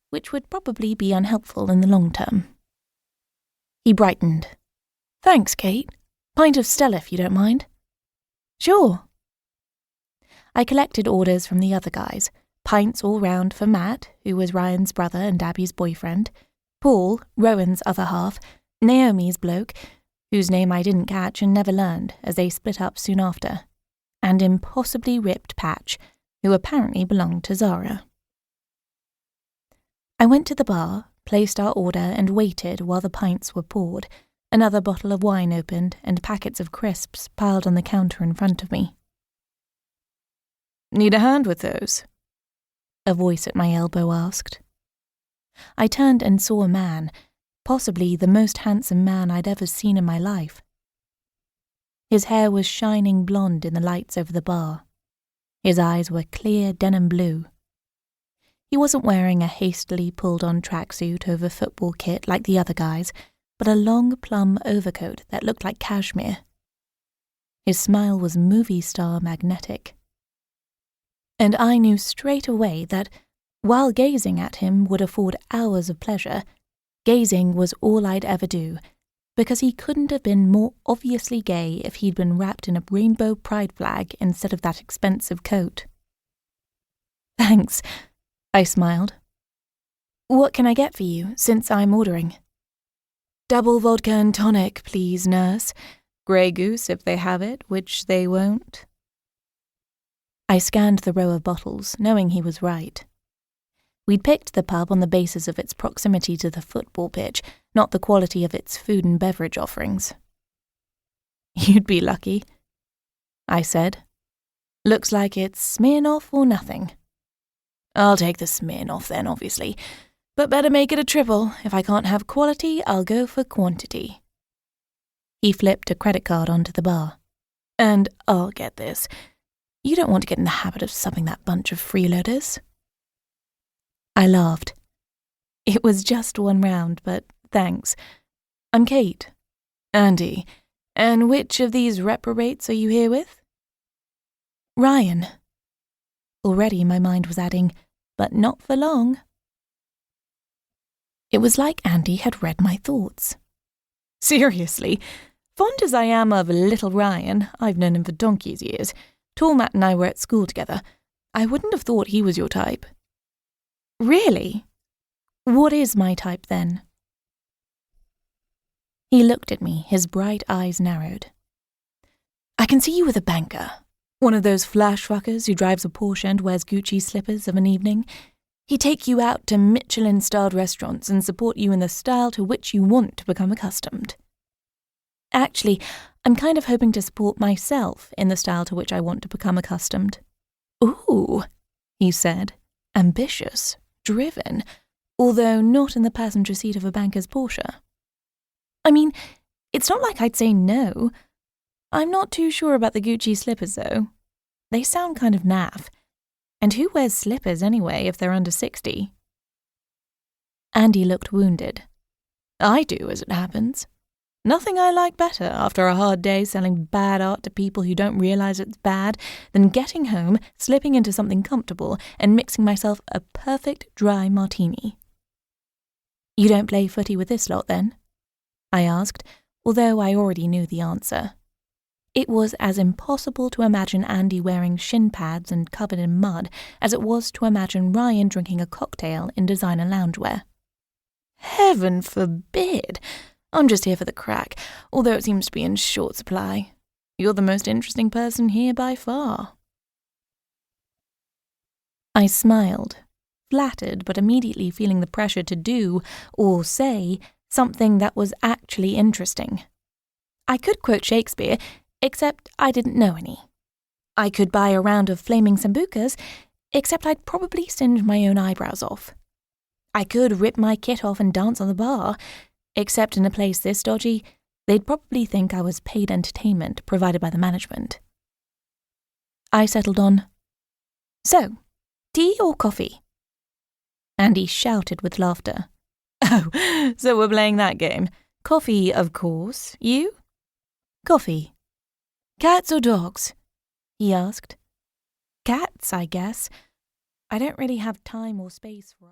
which would probably be unhelpful in the long term. He brightened. "Thanks, Kate. Pint of Stella if you don't mind." "Sure." I collected orders from the other guys, pints all round for Matt, who was Ryan's brother and Abby's boyfriend, Paul, Rowan's other half, Naomi's bloke, whose name I didn't catch and never learned as they split up soon after, and impossibly ripped Patch, who apparently belonged to Zara. I went to the bar, placed our order and waited while the pints were poured, another bottle of wine opened and packets of crisps piled on the counter in front of me. "Need a hand with those?" a voice at my elbow asked. I turned and saw a man, possibly the most handsome man I'd ever seen in my life. His hair was shining blonde in the lights over the bar. His eyes were clear denim blue. He wasn't wearing a hastily pulled-on tracksuit over football kit like the other guys, but a long plum overcoat that looked like cashmere. His smile was movie star magnetic. And I knew straight away that, while gazing at him would afford hours of pleasure, gazing was all I'd ever do, because he couldn't have been more obviously gay if he'd been wrapped in a rainbow pride flag instead of that expensive coat. "Thanks," I smiled. "What can I get for you, since I'm ordering?" "Double vodka and tonic, please, nurse. Grey Goose if they have it, which they won't." I scanned the row of bottles, knowing he was right. We'd picked the pub on the basis of its proximity to the football pitch, not the quality of its food and beverage offerings. "You'd be lucky," I said. "Looks like it's Smirnoff or nothing." "I'll take the Smirnoff then, obviously. But better make it a triple. If I can't have quality, I'll go for quantity." He flipped a credit card onto the bar. "And I'll get this. You don't want to get in the habit of subbing that bunch of freeloaders." I laughed. It was just one round, but thanks. "I'm Kate." "Andy. And which of these reprobates are you here with?" "Ryan." Already my mind was adding, "but not for long." It was like Andy had read my thoughts. "Seriously, fond as I am of little Ryan, I've known him for donkey's years. Tall Matt and I were at school together. I wouldn't have thought he was your type." "Really? What is my type, then?" He looked at me, his bright eyes narrowed. "I can see you with a banker. One of those flash fuckers who drives a Porsche and wears Gucci slippers of an evening. He'd take you out to Michelin-starred restaurants and support you in the style to which you want to become accustomed." "Actually, I'm kind of hoping to support myself in the style to which I want to become accustomed." "Ooh," he said, ambitious, driven, although not in the passenger seat of a banker's Porsche. "I mean, it's not like I'd say no. I'm not too sure about the Gucci slippers, though. They sound kind of naff. And who wears slippers anyway if they're under 60? Andy looked wounded. "I do, as it happens. Nothing I like better after a hard day selling bad art to people who don't realize it's bad than getting home, slipping into something comfortable, and mixing myself a perfect dry martini." "You don't play footy with this lot, then?" I asked, although I already knew the answer. It was as impossible to imagine Andy wearing shin pads and covered in mud as it was to imagine Ryan drinking a cocktail in designer loungewear. "Heaven forbid! I'm just here for the crack, although it seems to be in short supply. You're the most interesting person here by far." I smiled, flattered but immediately feeling the pressure to do, or say, something that was actually interesting. I could quote Shakespeare, except I didn't know any. I could buy a round of flaming sambucas, except I'd probably singe my own eyebrows off. I could rip my kit off and dance on the bar, except in a place this dodgy, they'd probably think I was paid entertainment provided by the management. I settled on, "So, tea or coffee?" Andy shouted with laughter. "Oh, so we're playing that game. Coffee, of course. You?" "Coffee." "Cats or dogs?" he asked. "Cats, I guess. I don't really have time or space for